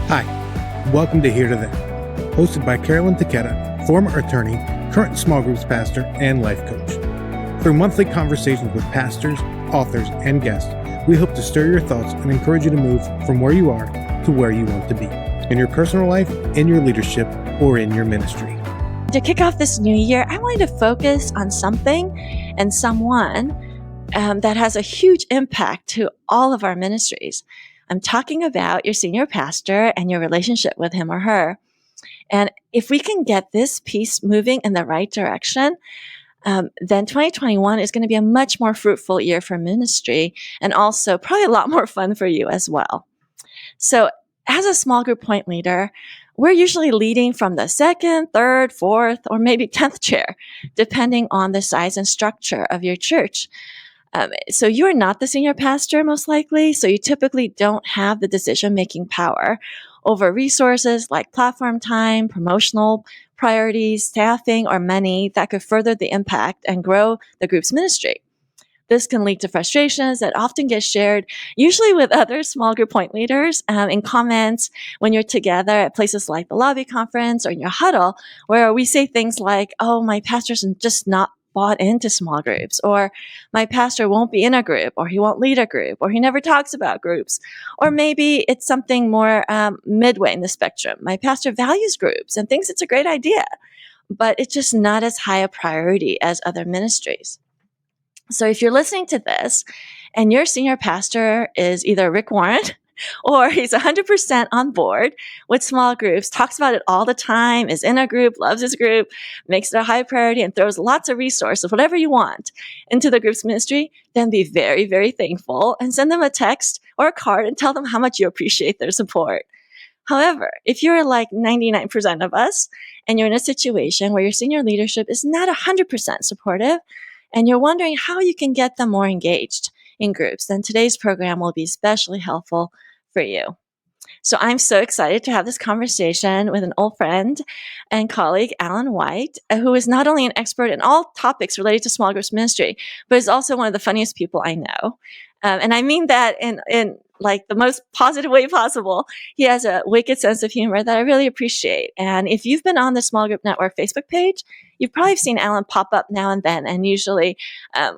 Hi, welcome to Here to There, hosted by Carolyn Taketa, former attorney, current small groups pastor, and life coach. Through monthly conversations with pastors, authors, and guests, we hope to stir your thoughts and encourage you to move from where you are to where you want to be, in your personal life, in your leadership, or in your ministry. To kick off this new year, I wanted to focus on something and someone that has a huge impact to all of our ministries. I'm talking about your senior pastor and your relationship with him or her. And if we can get this piece moving in the right direction, then 2021 is going to be a much more fruitful year for ministry and also probably a lot more fun for you as well. So as a small group point leader, we're usually leading from the second, third, fourth, or maybe 10th chair, depending on the size and structure of your church. So you're not the senior pastor, most likely, so you typically don't have the decision-making power over resources like platform time, promotional priorities, staffing, or money that could further the impact and grow the group's ministry. This can lead to frustrations that often get shared, usually with other small group point leaders, in comments when you're together at places like the lobby conference or in your huddle, where we say things like, oh, my pastor's just not bought into small groups, or my pastor won't be in a group, or he won't lead a group, or he never talks about groups. Or maybe it's something more midway in the spectrum. My pastor values groups and thinks it's a great idea, but it's just not as high a priority as other ministries. So if you're listening to this and your senior pastor is either Rick Warren or he's 100% on board with small groups, talks about it all the time, is in a group, loves his group, makes it a high priority, and throws lots of resources, whatever you want, into the group's ministry, then be very, very thankful and send them a text or a card and tell them how much you appreciate their support. However, if you're like 99% of us and you're in a situation where your senior leadership is not 100% supportive and you're wondering how you can get them more engaged in groups, then today's program will be especially helpful for you. So I'm so excited to have this conversation with an old friend and colleague, Alan White, who is not only an expert in all topics related to small groups ministry, but is also one of the funniest people I know. And I mean that in like the most positive way possible. He has a wicked sense of humor that I really appreciate. And if you've been on the Small Group Network Facebook page, you've probably seen Alan pop up now and then, and usually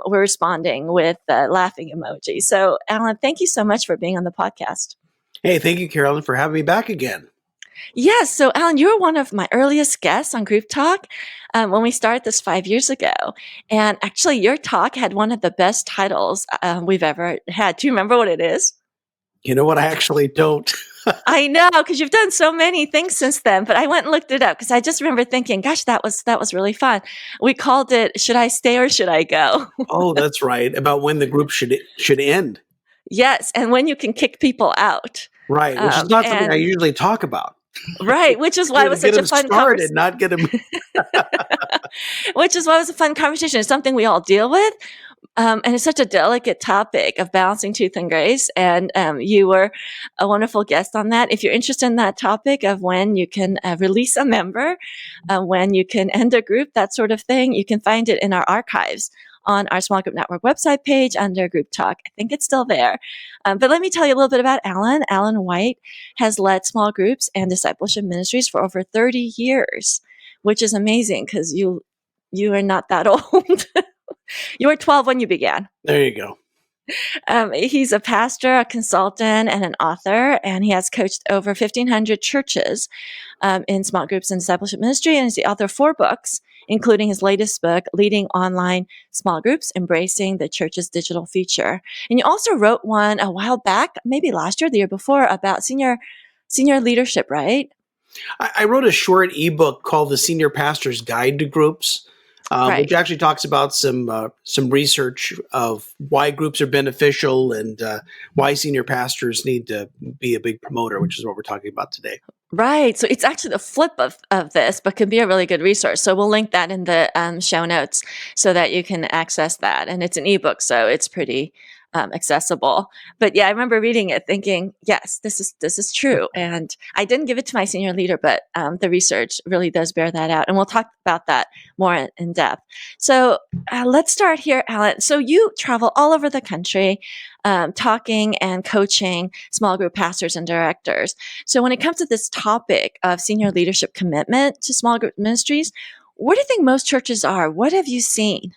we're responding with laughing emoji. So Alan, thank you so much for being on the podcast. Hey, thank you, Carolyn, for having me back again. Yes. So, Alan, you were one of my earliest guests on Group Talk when we started this 5 years ago. And actually, your talk had one of the best titles we've ever had. Do you remember what it is? You know what? I actually don't. I know, because you've done so many things since then. But I went and looked it up because I just remember thinking, gosh, that was really fun. We called it, Should I Stay or Should I Go? Oh, that's right. About when the group should end. Yes. And when you can kick people out. Right. Which is not something I usually talk about. Right, which is why it was such a fun conversation. Not get them. Which is why it was a fun conversation. It's something we all deal with. And it's such a delicate topic of balancing truth and grace. And you were a wonderful guest on that. If you're interested in that topic of when you can release a member, when you can end a group, that sort of thing, you can find it in our archives on our Small Group Network website page under Group Talk. I think it's still there. But let me tell you a little bit about Alan. Alan White has led small groups and discipleship ministries for over 30 years, which is amazing because you are not that old. You were 12 when you began. There you go. He's a pastor, a consultant, and an author, and he has coached over 1,500 churches in small groups and discipleship ministry, and is the author of 4 books, including his latest book, Leading Online Small Groups, Embracing the Church's Digital Future. And you also wrote one a while back, maybe last year, the year before, about senior leadership, right? I wrote a short ebook called The Senior Pastor's Guide to Groups, Right. which actually talks about some research of why groups are beneficial and why senior pastors need to be a big promoter, which is what we're talking about today. Right. So it's actually the flip of this, but can be a really good resource. So we'll link that in the show notes so that you can access that. And it's an ebook, so it's pretty accessible. But yeah, I remember reading it thinking, yes, this is true. And I didn't give it to my senior leader, but the research really does bear that out. And we'll talk about that more in depth. So let's start here, Alan. So you travel all over the country, talking and coaching small group pastors and directors. So when it comes to this topic of senior leadership commitment to small group ministries, where do you think most churches are? What have you seen?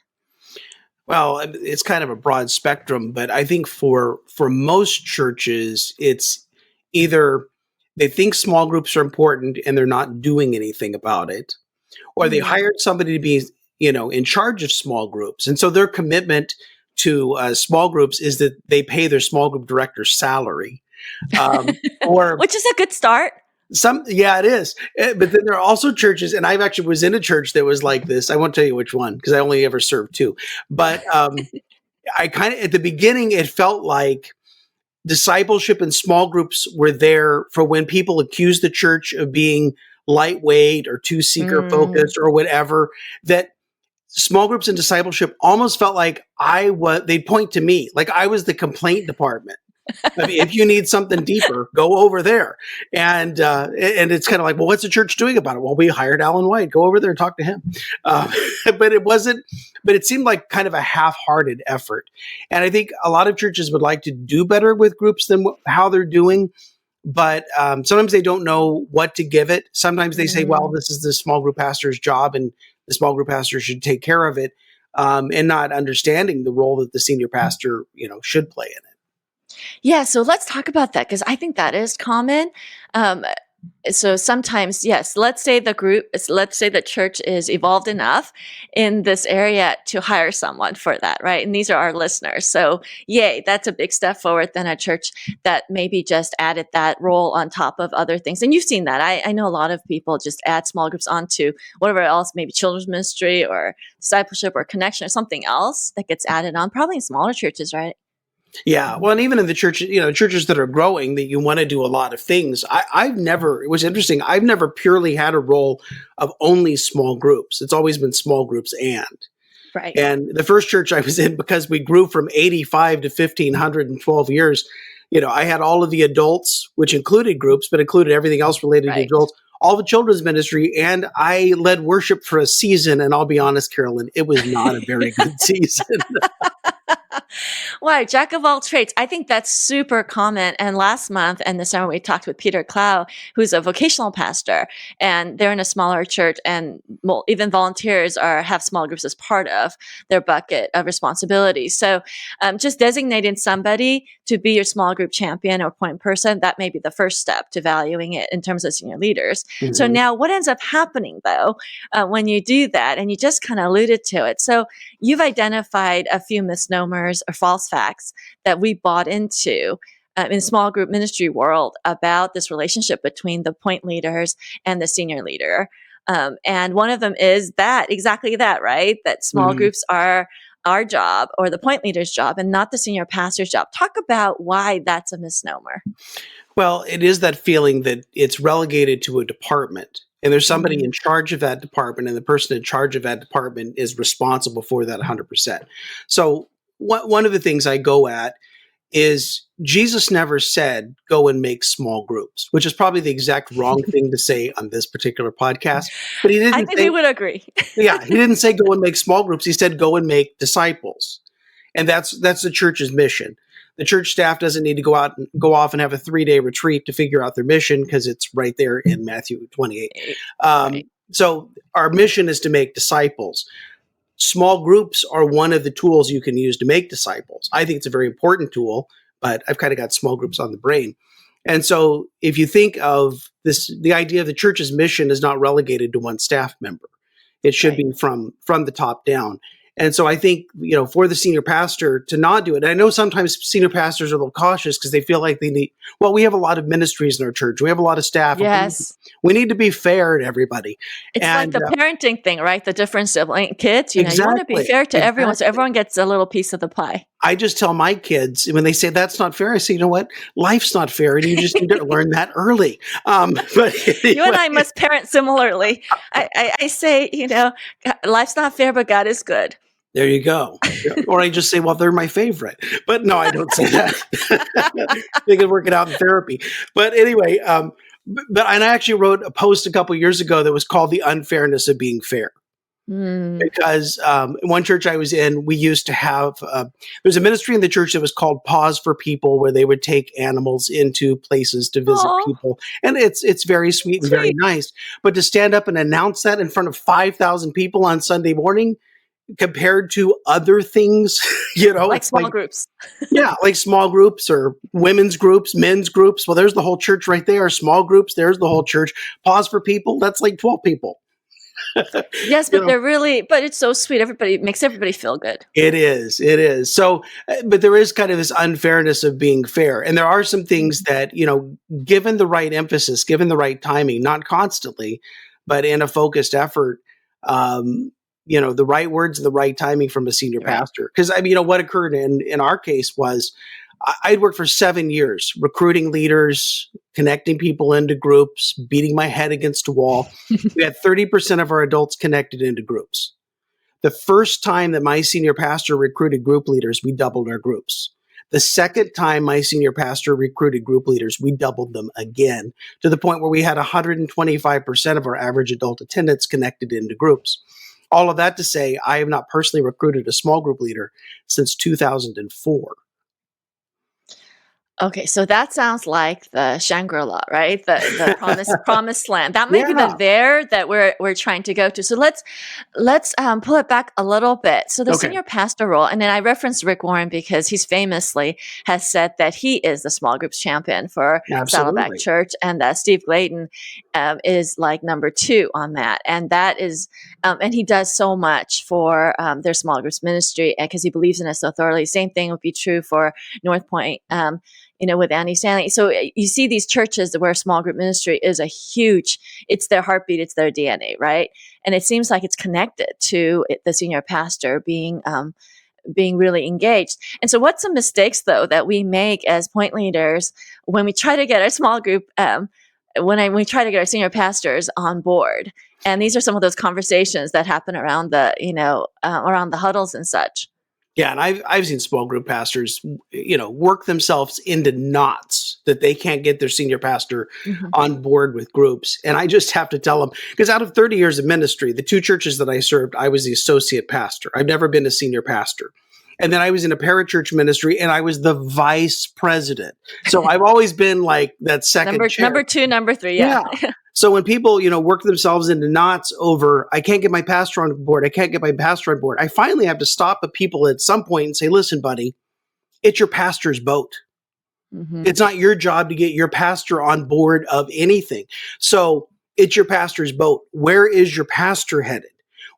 Well, it's kind of a broad spectrum, but I think for most churches, it's either they think small groups are important and they're not doing anything about it, or they hired somebody to be, in charge of small groups. And so their commitment to small groups is that they pay their small group director's salary. Or Which is a good start. Yeah, it is. But then there are also churches, and I actually was in a church that was like this. I won't tell you which one because I only ever served two. But I kind of, at the beginning, it felt like discipleship and small groups were there for when people accused the church of being lightweight or too seeker focused or whatever, that small groups and discipleship almost felt like they'd point to me, like I was the complaint department. I mean, if you need something deeper, go over there. And it's kind of like, well, what's the church doing about it? Well, we hired Alan White. Go over there and talk to him. But it seemed like kind of a half-hearted effort. And I think a lot of churches would like to do better with groups than how they're doing. But sometimes they don't know what to give it. Sometimes they say, well, this is the small group pastor's job and the small group pastor should take care of it, and not understanding the role that the senior pastor, should play in it. Yeah, so let's talk about that because I think that is common. So sometimes, yes, let's say the church is evolved enough in this area to hire someone for that, right? And these are our listeners. So yay, that's a big step forward than a church that maybe just added that role on top of other things. And you've seen that. I know a lot of people just add small groups onto whatever else, maybe children's ministry or discipleship or connection or something else that gets added on, probably in smaller churches, right? Yeah. Well, and even in the church, churches that are growing, that you want to do a lot of things. It was interesting. I've never purely had a role of only small groups. It's always been small groups Right. And the first church I was in, because we grew from 85 to 1,500 in 12 years, I had all of the adults, which included groups, but included everything else related to adults, all the children's ministry, and I led worship for a season. And I'll be honest, Carolyn, it was not a very good season. Wow, jack of all trades. I think that's super common. And last month and this summer, we talked with Peter Clow, who's a vocational pastor, and they're in a smaller church, and even volunteers have small groups as part of their bucket of responsibilities. So just designating somebody to be your small group champion or point person, that may be the first step to valuing it in terms of senior leaders. Mm-hmm. So now what ends up happening, though, when you do that, and you just kind of alluded to it. So you've identified a few misnomers or false facts that we bought into in small group ministry world about this relationship between the point leaders and the senior leader. And one of them is exactly that, right? That small groups are our job or the point leader's job and not the senior pastor's job. Talk about why that's a misnomer. Well, it is that feeling that it's relegated to a department. And there's somebody in charge of that department, and the person in charge of that department is responsible for that 100%. So one of the things I go at is Jesus never said, go and make small groups, which is probably the exact wrong thing to say on this particular podcast. But he didn't. I think we would agree. Yeah, he didn't say go and make small groups. He said go and make disciples. And that's the church's mission. The church staff doesn't need to go off and have a 3-day retreat to figure out their mission because it's right there in Matthew 28. Right. So our mission is to make disciples. Small groups are one of the tools you can use to make disciples. I think it's a very important tool, but I've kind of got small groups on the brain. And so if you think of this, the idea of the church's mission is not relegated to one staff member. It should be from the top down. And so I think, for the senior pastor to not do it, and I know sometimes senior pastors are a little cautious because they feel like we have a lot of ministries in our church. We have a lot of staff. Yes. We need to be fair to everybody. It's like the parenting thing, right? The different sibling kids, you want to be fair to everyone so everyone gets a little piece of the pie. I just tell my kids when they say that's not fair, I say, you know what? Life's not fair, and you just need to learn that early. But you and I must parent similarly. I say, life's not fair, but God is good. There you go. Yeah. Or I just say, well, they're my favorite. But no, I don't say that. They can work it out in therapy. But anyway, and I actually wrote a post a couple years ago that was called "The Unfairness of Being Fair." Mm. Because one church I was in, we used to have there's a ministry in the church that was called Pause for People, where they would take animals into places to visit Aw, people, and it's very sweet and very sweet. nice. But to stand up and announce that in front of 5,000 people on Sunday morning, compared to other things, Like it's small like, groups. yeah, like small groups or women's groups, men's groups. Well, there's the whole church right there. Small groups, there's the whole church. Pause for People, that's like 12 people. Yes, you but know but it's so sweet. It makes everybody feel good. It is. It is. So, but there is kind of this unfairness of being fair. And there are some things that, given the right emphasis, given the right timing, not constantly, but in a focused effort, the right words and the right timing from a senior Right. pastor. Because, what occurred in our case was I'd worked for 7 years recruiting leaders, connecting people into groups, beating my head against a wall. We had 30% of our adults connected into groups. The first time that my senior pastor recruited group leaders, we doubled our groups. The second time my senior pastor recruited group leaders, we doubled them again, to the point where we had 125% of our average adult attendance connected into groups. All of that to say, I have not personally recruited a small group leader since 2004. Okay, so that sounds like the Shangri-La, right? The promised land. That might be the Yeah. there that we're trying to go to. So let's pull it back a little bit. So the Okay. senior pastor role, and then I referenced Rick Warren because he's famously has said that he is the small groups champion for Saddleback Absolutely. Church, and Steve Glayton is like number 2 on that. And that is, and he does so much for their small groups ministry because he believes in it so thoroughly. Same thing would be true for North Point. With Andy Stanley. So you see these churches where small group ministry is it's their heartbeat, it's their DNA, right? And it seems like it's connected to the senior pastor being really engaged. And so what's some mistakes though that we make as point leaders when we try to get our small group, when we try to get our senior pastors on board? And these are some of those conversations that happen around around the huddles and such. Yeah, and I've seen small group pastors, work themselves into knots that they can't get their senior pastor Mm-hmm. on board with groups. And I just have to tell them, because out of 30 years of ministry, the 2 churches that I served, I was the associate pastor. I've never been a senior pastor. And then I was in a parachurch ministry and I was the vice president. So I've always been like that second chair. Number 2, number 3, yeah. So when people, work themselves into knots over, I can't get my pastor on board, I finally have to stop the people at some point and say, listen, buddy, it's your pastor's boat. Mm-hmm. It's not your job to get your pastor on board of anything. So it's your pastor's boat. Where is your pastor headed?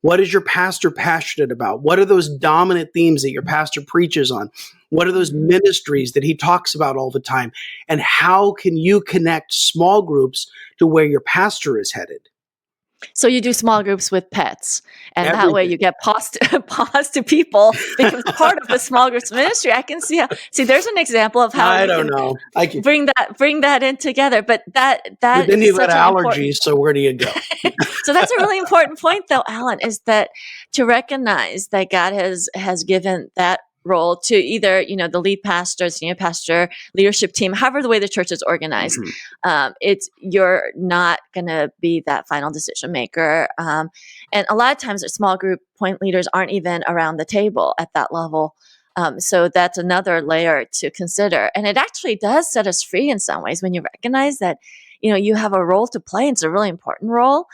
What is your pastor passionate about? What are those dominant themes that your pastor preaches on? What are those ministries that he talks about all the time? And how can you connect small groups to where your pastor is headed? So you do small groups with pets, and that way Everything. you get pause to people becomes part of the small groups ministry. I can see there's an example of how I we don't can know. I can, bring that in together. But that but then is you've got such an important- allergies, so where do you go? So that's a really important point, though, Alan, is that to recognize that God has given that role to either the lead pastor, senior pastor, leadership team, however the way the church is organized. Mhm. You're not going to be that final decision maker, and a lot of times our small group point leaders aren't even around the table at that level. So that's another layer to consider, and it actually does set us free in some ways when you recognize that you have a role to play. And it's a really important role,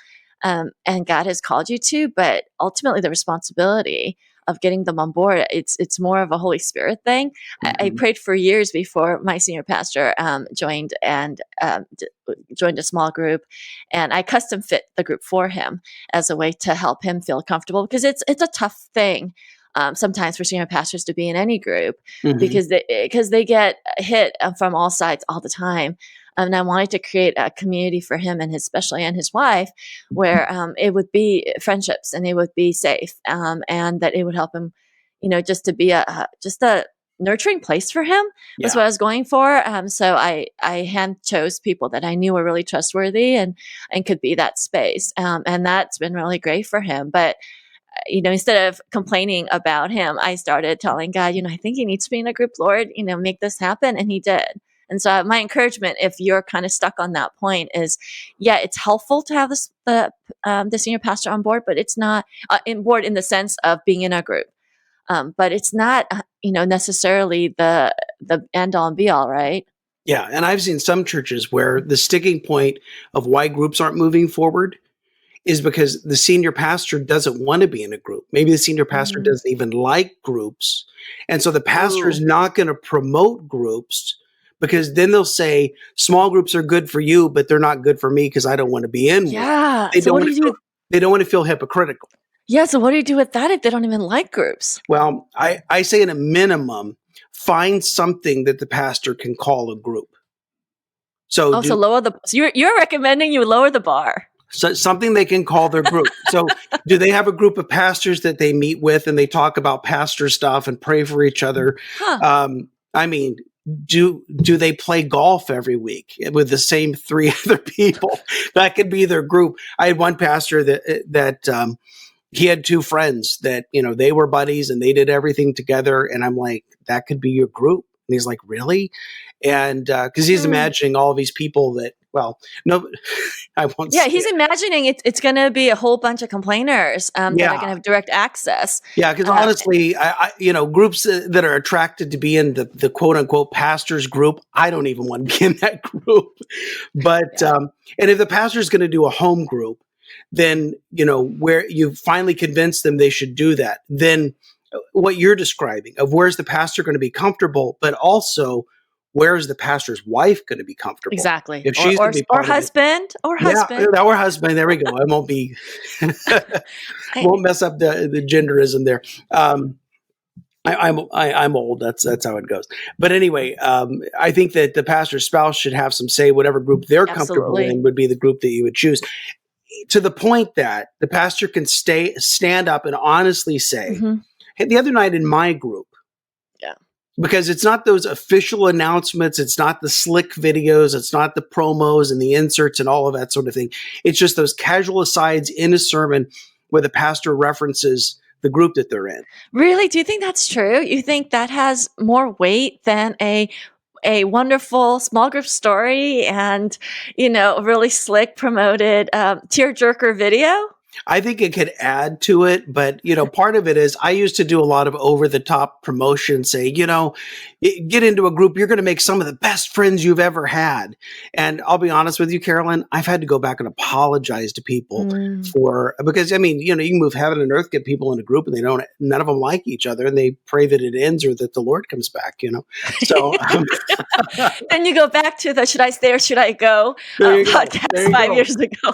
and God has called you to, but ultimately the responsibility of getting them on board, it's more of a Holy Spirit thing. I prayed for years before my senior pastor joined a small group, and I custom fit the group for him as a way to help him feel comfortable, because it's a tough thing sometimes for senior pastors to be in any group, Mhm. because they get hit from all sides all the time. And I wanted to create a community for him and especially his wife, where it would be friendships and it would be safe, and that it would help him, just to be a nurturing place for him. Was Yeah. what I was going for. So I hand chose people that I knew were really trustworthy and could be that space, and that's been really great for him. But instead of complaining about him, I started telling God, I think he needs to be in a group, Lord, make this happen. And he did. And so my encouragement, if you're kind of stuck on that point, is, it's helpful to have the senior pastor on board, but it's not in board in the sense of being in a group. But it's not, necessarily the end all and be all, right? Yeah. And I've seen some churches where the sticking point of why groups aren't moving forward is because the senior pastor doesn't want to be in a group. Maybe the senior pastor doesn't even like groups. And so the pastor is not going to promote groups, because then they'll say small groups are good for you, but they're not good for me because I don't want to be in one. Yeah. They don't want to feel hypocritical. Yeah. So what do you do with that if they don't even like groups? Well, I say at a minimum, find something that the pastor can call a group. So you're recommending you lower the bar. So something they can call their group. So do they have a group of pastors that they meet with and they talk about pastor stuff and pray for each other? Huh. Do they play golf every week with the same 3 other people? That could be their group. I had one pastor that he had 2 friends that, they were buddies and they did everything together. And I'm like, that could be your group. And he's like, really? And because he's imagining all these people that, well, no, I won't. Yeah, he's imagining it's going to be a whole bunch of complainers that are going to have direct access. Yeah, because honestly, I groups that are attracted to be in the quote unquote pastors group, I don't even want to be in that group. But and if the pastor is going to do a home group, then where you finally convince them they should do that, then what you're describing of where's the pastor going to be comfortable, but also where's the pastor's wife going to Exactly. If she's or husband. Yeah, or husband. There we go. I won't be, won't mess up the genderism there. I'm old. That's how it goes. But anyway, I think that the pastor's spouse should have some say. Whatever group they're comfortable in would be the group that you would choose. To the point that the pastor can stand up and honestly say, hey, the other night in my group, because it's not those official announcements. It's not the slick videos. It's not the promos and the inserts and all of that sort of thing. It's just those casual asides in a sermon where the pastor references the group that they're in. Really? Do you think that's true? You think that has more weight than a wonderful small group story and, a really slick promoted tearjerker video? I think it could add to it, but part of it is I used to do a lot of over the top promotion, say, get into a group, you're going to make some of the best friends you've ever had. And I'll be honest with you, Carolyn, I've had to go back and apologize to people because you can move heaven and earth, get people in a group and none of them like each other and they pray that it ends or that the Lord comes back, So then you go back to the should I stay or should I go podcast 5 years ago.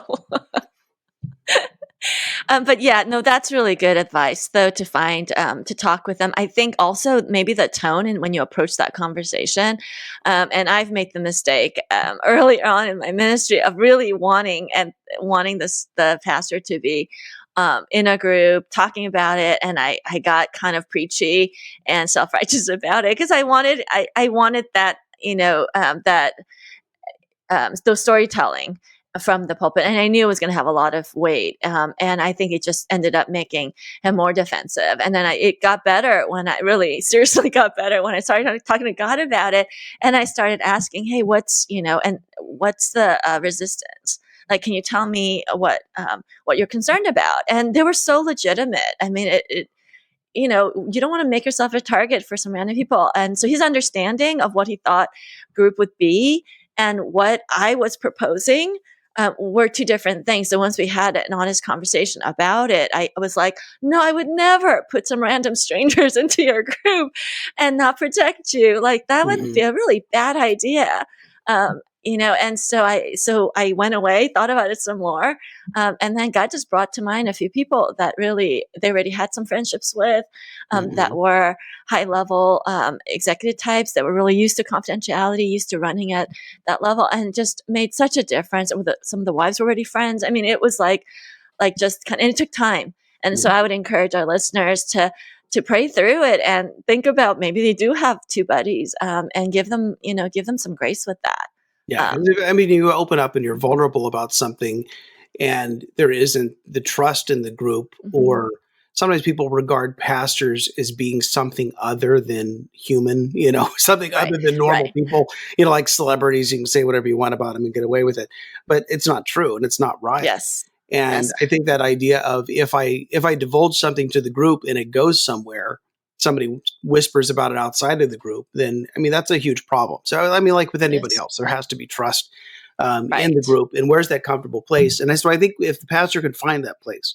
But that's really good advice, though, to find, to talk with them. I think also maybe the tone and when you approach that conversation, and I've made the mistake early on in my ministry of really wanting the pastor to be in a group talking about it. And I got kind of preachy and self-righteous about it because I wanted that, those storytelling from the pulpit. And I knew it was going to have a lot of weight. And I think it just ended up making him more defensive. And then it got better when I really seriously got better when I started talking to God about it. And I started asking, hey, what's the resistance? Like, can you tell me what you're concerned about? And they were so legitimate. I mean, you don't want to make yourself a target for some random people. And so his understanding of what he thought group would be and what I was proposing were 2 different things. So once we had an honest conversation about it, I was like, no, I would never put some random strangers into your group and not protect you. Like that would be a really bad idea. And so I went away, thought about it some more. And then God just brought to mind a few people that really, they already had some friendships with, that were high level, executive types that were really used to confidentiality, used to running at that level, and just made such a difference. Some of the wives were already friends. I mean, it was like just kind of, and it took time. And so I would encourage our listeners to pray through it and think about maybe they do have 2 buddies, and give them some grace with that. Yeah. You open up and you're vulnerable about something and there isn't the trust in the group or sometimes people regard pastors as being something other than human, something Right. other than normal Right. people, like celebrities. You can say whatever you want about them and get away with it, but it's not true and it's not right. Yes. And Yes. I think that idea of if I divulge something to the group and it goes somewhere, somebody whispers about it outside of the group, then that's a huge problem. So like with It anybody is. else, there has to be trust in the Right. group, and where's that comfortable place? And so I think if the pastor could find that place,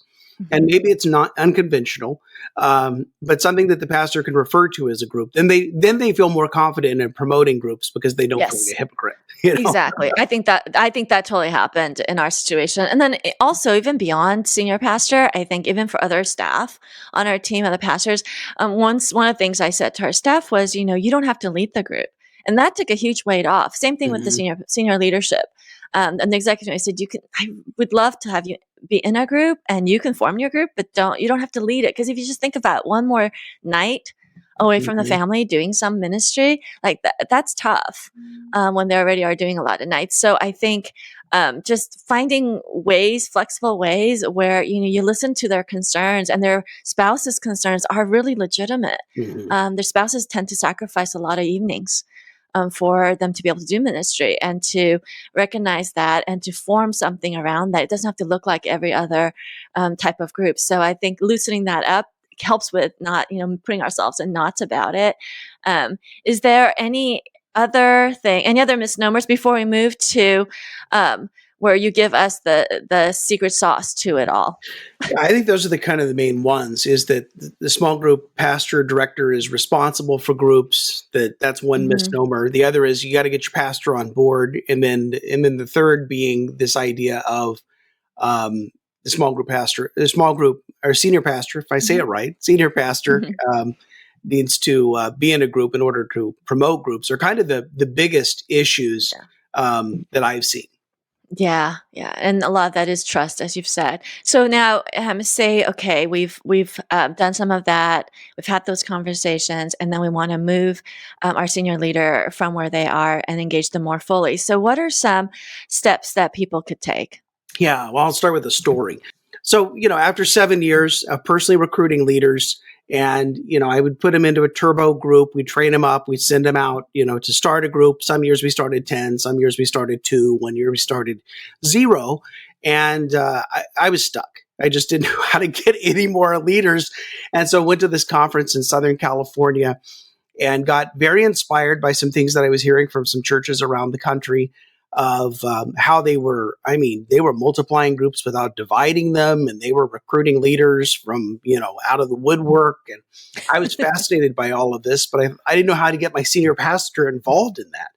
and Mhm. maybe it's not unconventional, but something that the pastor can refer to as a group, then they feel more confident in promoting groups because they don't feel like Yes. a hypocrite. Exactly. I think that totally happened in our situation. And then also even beyond senior pastor, I think even for other staff on our team, other pastors, once one of the things I said to our staff was, you don't have to lead the group, and that took a huge weight off. Same thing with the Mhm. senior leadership. And the executive, I said, I would love to have you be in a group and you can form your group, but you don't have to lead it. Because if you just think about one more night away from the Mhm. family doing some ministry, like that's tough when they already are doing a lot of nights. So I think just finding ways, flexible ways where you listen to their concerns, and their spouses' concerns are really legitimate. Mhm. Their spouses tend to sacrifice a lot of evenings for them to be able to do ministry, and to recognize that and to form something around that. It doesn't have to look like every other type of group. So I think loosening that up helps with not putting ourselves in knots about it. Is there any other misnomers before we move to where you give us the secret sauce to it all? Yeah, I think those are the kind of the main ones, is that the small group pastor director is responsible for groups. That's one Hmm. misnomer. The other is you got to get your pastor on board. And then the third being this idea of the small group or senior pastor, if I say it Hmm. right, senior pastor Hmm. needs to be in a group in order to promote groups, are kind of the biggest issues that I've seen. Yeah, yeah, and a lot of that is trust, as you've said. So now, say, okay, we've done some of that, we've had those conversations, and then we want to move our senior leader from where they are and engage them more fully. So, what are some steps that people could take? Yeah, well, I'll start with a story. So, after 7 years of personally recruiting leaders, and, I would put them into a turbo group, we'd train them up, we'd send them out, to start a group. Some years we started 10, some years we started 2, one year we started 0. And I was stuck. I just didn't know how to get any more leaders. And so I went to this conference in Southern California and got very inspired by some things that I was hearing from some churches around the country of how they were multiplying groups without dividing them, and they were recruiting leaders from, out of the woodwork. And I was fascinated by all of this, but I didn't know how to get my senior pastor involved in that.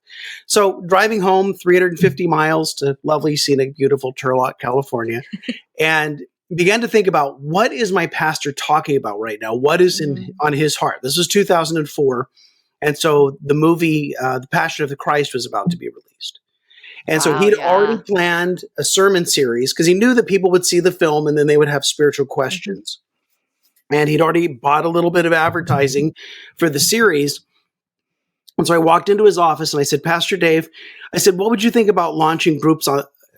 So driving home 350 miles to lovely, scenic, beautiful Turlock, California, and began to think about, what is my pastor talking about right now? What is Mm. on his heart? This was 2004. And so the movie, The Passion of the Christ, was about to be released. And so Wow, he'd already yeah. planned a sermon series because he knew that people would see the film and then they would have spiritual Hmm. questions. And he'd already bought a little bit of advertising for the series. And so I walked into his office and I said, Pastor Dave, I said, what would you think about launching groups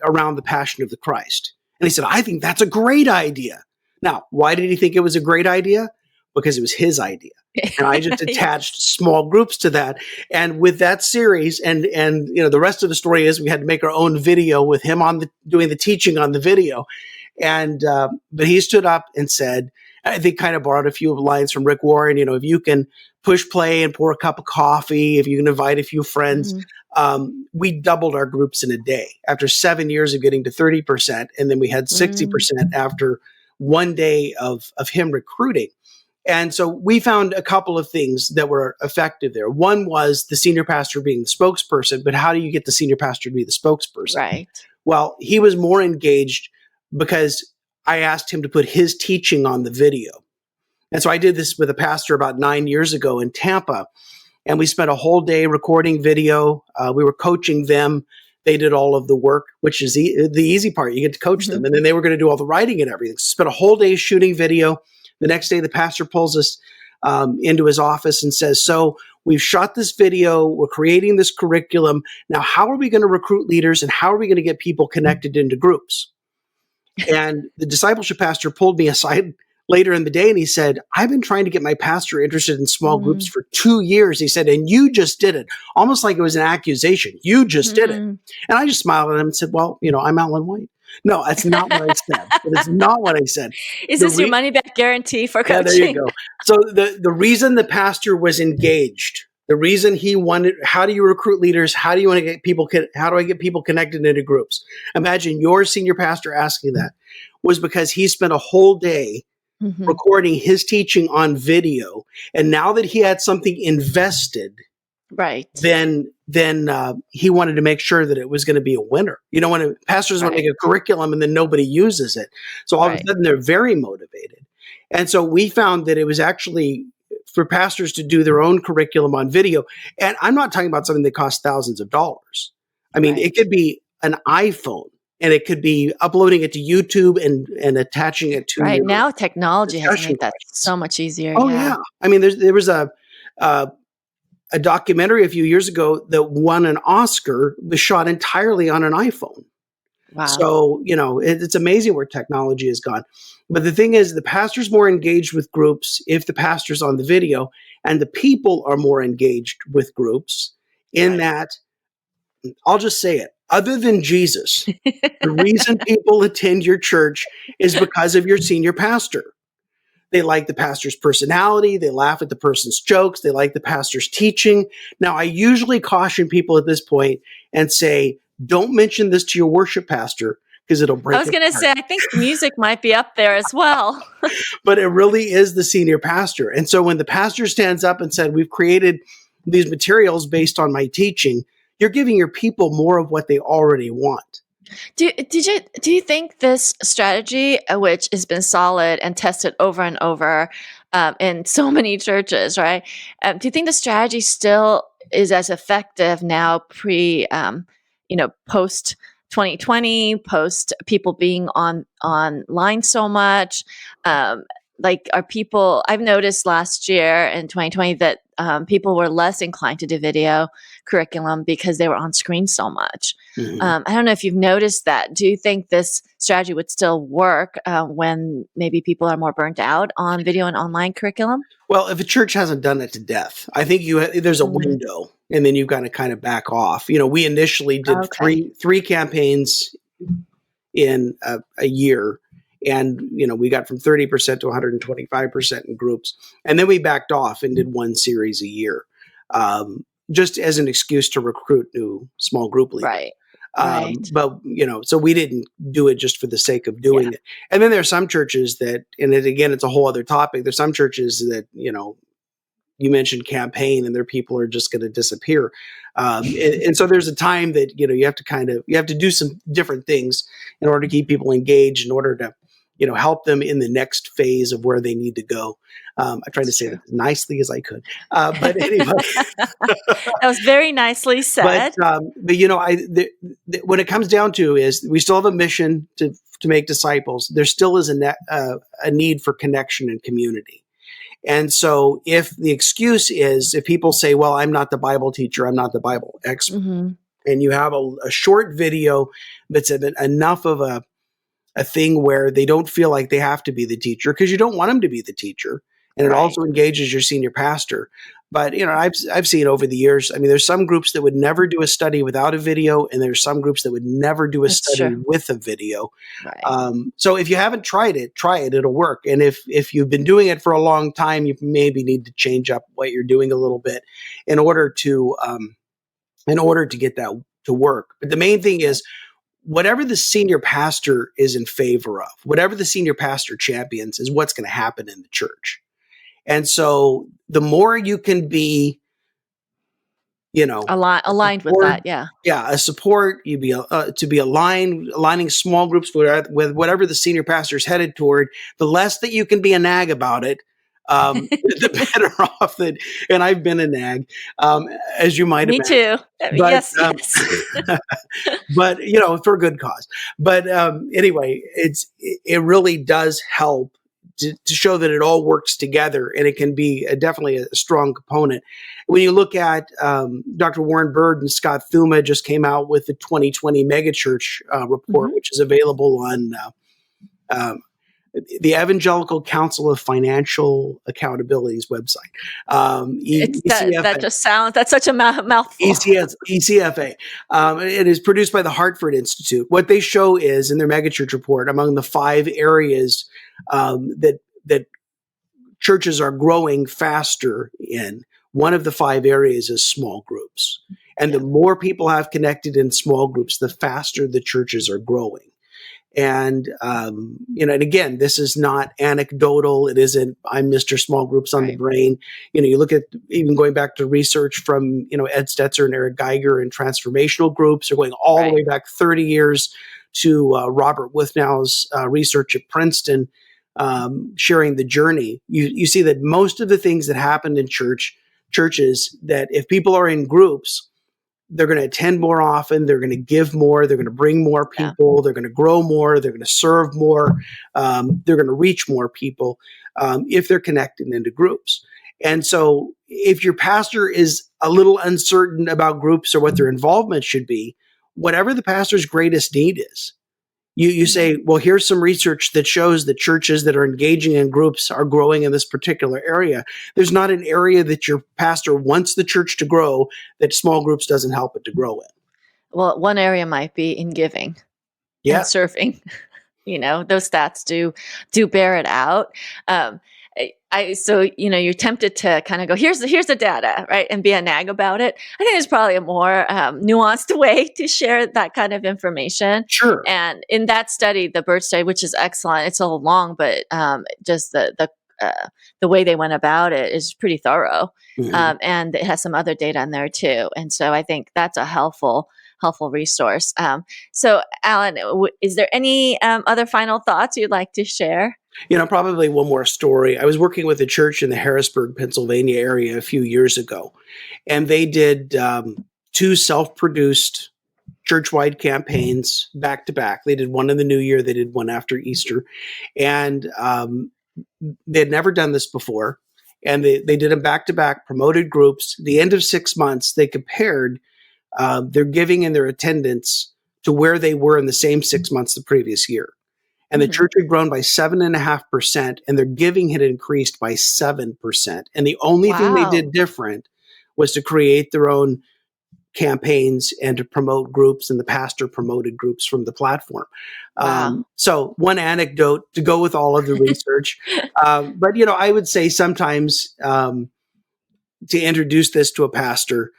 around the Passion of the Christ? And he said, I think that's a great idea. Now, why did he think it was a great idea? Because it was his idea. And I just attached Yes. small groups to that. And with that series, and the rest of the story is we had to make our own video with him doing the teaching on the video. And but he stood up and said, I think kind of borrowed a few lines from Rick Warren, if you can push play and pour a cup of coffee, if you can invite a few friends. Hmm. We doubled our groups in a day after 7 years of getting to 30%. And then we had 60% after one day of him recruiting. And so we found a couple of things that were effective there. One was the senior pastor being the spokesperson, but how do you get the senior pastor to be the spokesperson? Right. Well, he was more engaged because I asked him to put his teaching on the video. And so I did this with a pastor about 9 years ago in Tampa, and we spent a whole day recording video. We were coaching them. They did all of the work, which is the easy part. You get to coach them. And then they were going to do all the writing and everything. So spent a whole day shooting video. The next day, the pastor pulls us into his office and says, so we've shot this video. We're creating this curriculum. Now, how are we going to recruit leaders, and how are we going to get people connected into groups? And the discipleship pastor pulled me aside later in the day, and he said, I've been trying to get my pastor interested in small groups Mm. for 2 years. He said, and you just did it. Almost like it was an accusation. You just did it. Mm. And I just smiled at him and said, well, I'm Alan White. No, that's not what I said. That is not what I said. Is The this your money back guarantee for Yeah, there you coaching? go. So the reason the pastor was engaged, the reason he wanted, how do you recruit leaders? How do you want to get people? How do I get people connected into groups? Imagine your senior pastor asking that, was because he spent a whole day Mhm. recording his teaching on video, and now that he had something invested, Right. then he wanted to make sure that it was going to be a winner. When pastors want to Right. make a curriculum and then nobody uses it, so all of a Right. sudden they're very motivated. And so we found that it was actually for pastors to do their own curriculum on video. And I'm not talking about something that costs thousands of dollars. I mean, Right. it could be an iPhone, and it could be uploading it to YouTube and attaching it to Right. your Now technology has discussion made that questions. so much easier. Oh Yeah. yeah, I mean, there was a documentary a few years ago that won an Oscar, was shot entirely on an iPhone. Wow. So, it's amazing where technology has gone. But the thing is, the pastor's more engaged with groups if the pastor's on the video, and the people are more engaged with groups in Right. that, I'll just say it, other than Jesus, the reason people attend your church is because of your senior pastor. They like the pastor's personality. They laugh at the person's jokes. They like the pastor's teaching. Now, I usually caution people at this point and say, don't mention this to your worship pastor because it'll break I was going to his say, heart. I think music might be up there as well. But it really is the senior pastor. And so when the pastor stands up and said, we've created these materials based on my teaching, you're giving your people more of what they already want. Do you think this strategy, which has been solid and tested over and over in so many churches, right? Do you think the strategy still is as effective now, post 2020, post people being online so much? Are people? I've noticed last year in 2020 that people were less inclined to do video curriculum because they were on screen so much. Mhm. I don't know if you've noticed that. Do you think this strategy would still work when maybe people are more burnt out on video and online curriculum? Well, if a church hasn't done it to death, I think there's a Mm. window, and then you've got to kind of back off. We initially did Okay. three campaigns in a year, and we got from 30% to 125% in groups, and then we backed off and did one series a year, just as an excuse to recruit new small group leaders. Right. Right. But so we didn't do it just for the sake of doing Yeah. it. And then there are some churches that, and again, it's a whole other topic. There's some churches that you mentioned campaign, and their people are just going to disappear. And so there's a time that you have to do some different things in order to keep people engaged, in order to help them in the next phase of where they need to go. I tried to That's say true. that as nicely as I could, but anyway. That was very nicely said. But when it comes down to is we still have a mission to make disciples. There still is a need for connection and community. And so if the excuse is, if people say, well, I'm not the Bible teacher, I'm not the Bible expert, Mhm. and you have a short video that's enough of a thing where they don't feel like they have to be the teacher, because you don't want them to be the teacher. And it Right. also engages your senior pastor. But I've seen over the years, I mean, there's some groups that would never do a study without a video, and there's some groups that would never do a That's study true. with a video. Right. So if you haven't tried it, try it. It'll work. And if you've been doing it for a long time, you maybe need to change up what you're doing a little bit in order to get that to work. But the main thing is, whatever the senior pastor is in favor of, whatever the senior pastor champions, is what's going to happen in the church. And so the more you can be, Aligned with support, that, yeah. a support, you be to be aligning small groups with whatever the senior pastor is headed toward. The less that you can be a nag about it, the better off that. And I've been a nag, as you might Me imagine. too. But Yes, yes. but for a good cause. But anyway, it really does help to show that it all works together, and it can be definitely a strong component. When you look at Dr. Warren Bird and Scott Thuma just came out with the 2020 megachurch report, Mhm. which is available on the Evangelical Council of Financial Accountability's website. It's ECFA. that just sounds, that's such a mouthful. ECFA. It is produced by the Hartford Institute. What they show is, in their megachurch report, among the 5 areas that churches are growing faster in, one of the 5 areas is small groups. And the more people have connected in small groups, the faster the churches are growing. And, and again, this is not anecdotal. It isn't, I'm Mr. Small Groups on the brain. You look at even going back to research from, Ed Stetzer and Eric Geiger and transformational groups, or going all the way back 30 years to Robert Withnow's research at Princeton, sharing the journey. You see that most of the things that happened in churches, that if people are in groups, they're going to attend more often. They're going to give more. They're going to bring more people. Yeah. They're going to grow more. They're going to serve more. They're going to reach more people if they're connected into groups. And so if your pastor is a little uncertain about groups or what their involvement should be, whatever the pastor's greatest need is, you say, well, here's some research that shows that churches that are engaging in groups are growing in this particular area. There's not an area that your pastor wants the church to grow that small groups doesn't help it to grow in. Well, one area might be in giving and serving. Those stats do bear it out. So you're tempted to kind of go, here's the data, right, and be a nag about it. I think there's probably a more nuanced way to share that kind of information. Sure. And in that study, the Bird study, which is excellent, it's a little long, but just the way they went about it is pretty thorough, and it has some other data in there too. And so I think that's a helpful resource. So, Alan, is there any other final thoughts you'd like to share? Probably one more story. I was working with a church in the Harrisburg, Pennsylvania area a few years ago, and they did 2 self-produced church-wide campaigns back to back. They did one in the new year. They did one after Easter. And they had never done this before. And they did them back to back, promoted groups. The end of 6 months, they compared their giving and their attendance to where they were in the same 6 months the previous year. And the church had grown by 7.5%, and their giving had increased by 7%. And the only thing they did different was to create their own campaigns and to promote groups, and the pastor promoted groups from the platform. So one anecdote to go with all of the research. But, I would say sometimes to introduce this to a pastor,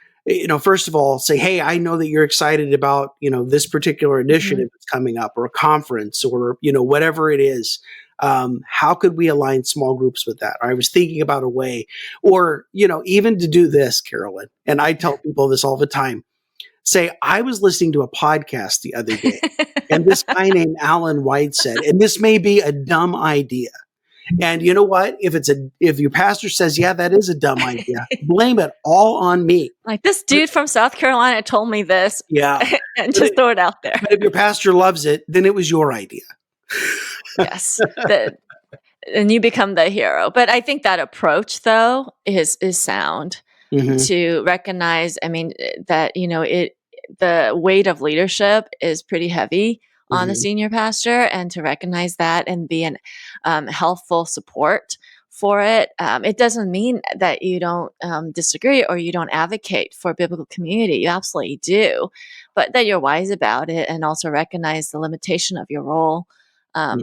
first of all, say, hey, I know that you're excited about, this particular initiative that's coming up, or a conference, or, whatever it is. How could we align small groups with that? Or I was thinking about a way, or, even to do this, Carolyn, and I tell people this all the time, say, I was listening to a podcast the other day, and this guy named Alan White said, and this may be a dumb idea. And you know what? If your pastor says, yeah, that is a dumb idea, blame it all on me. Like, this dude from South Carolina told me this. Yeah. And just throw it out there. But if your pastor loves it, then it was your idea. Yes. And you become the hero. But I think that approach, though, is sound to recognize, that, the weight of leadership is pretty heavy on the senior pastor, and to recognize that and be an helpful support for it. It doesn't mean that you don't disagree or you don't advocate for biblical community. You absolutely do, but that you're wise about it, and also recognize the limitation of your role,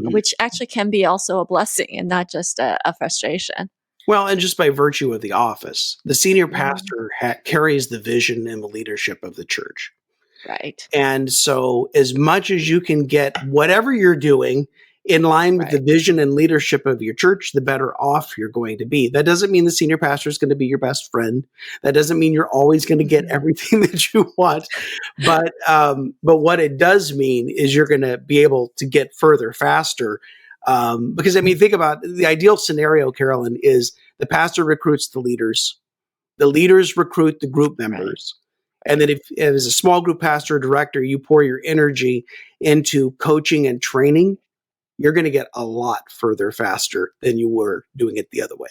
which actually can be also a blessing and not just a frustration. Well, and just by virtue of the office, the senior pastor carries the vision and the leadership of the church. Right. And so as much as you can get whatever you're doing in line with the vision and leadership of your church, the better off you're going to be. That doesn't mean the senior pastor is going to be your best friend. That doesn't mean you're always going to get everything that you want. But what it does mean is you're going to be able to get further faster. Because, think about the ideal scenario, Carolyn, is the pastor recruits the leaders recruit the group members. And then if as a small group pastor or director, you pour your energy into coaching and training, you're going to get a lot further faster than you were doing it the other way.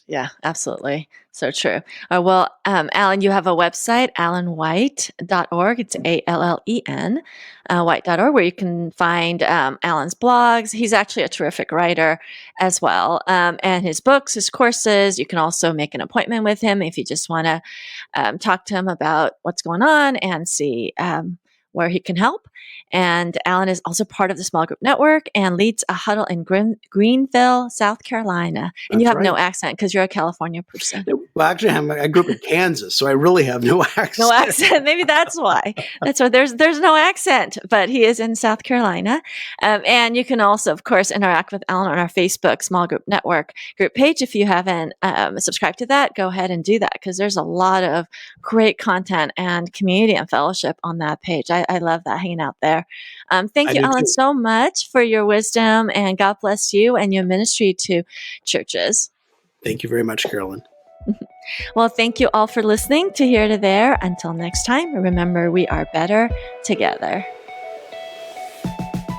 Yeah, absolutely. So true. Well, Alan, you have a website, alanwhite.org. It's ALLEN, white.org, where you can find Alan's blogs. He's actually a terrific writer as well. And his books, his courses. You can also make an appointment with him if you just want to talk to him about what's going on and see where he can help. And Alan is also part of the small group network and leads a huddle in Greenville, South Carolina. And you That's have no right. accent because you're a California person. Well, actually, I grew up in Kansas, so I really have no accent. No accent. Maybe that's why. That's why there's no accent, but he is in South Carolina. And you can also, of course, interact with Alan on our Facebook Small Group Network group page. If you haven't subscribed to that, go ahead and do that because there's a lot of great content and community and fellowship on that page. I love that, hanging out there. Thank I you, do Alan, too. so much for your wisdom, and God bless you and your ministry to churches. Thank you very much, Carolyn. Well, thank you all for listening to Here to There. Until next time, remember, we are better together.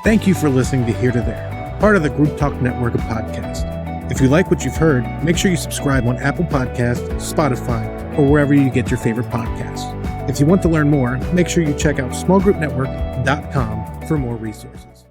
Thank you for listening to Here to There, part of the Group Talk Network of podcasts. If you like what you've heard, make sure you subscribe on Apple Podcasts, Spotify, or wherever you get your favorite podcasts. If you want to learn more, make sure you check out smallgroupnetwork.com for more resources.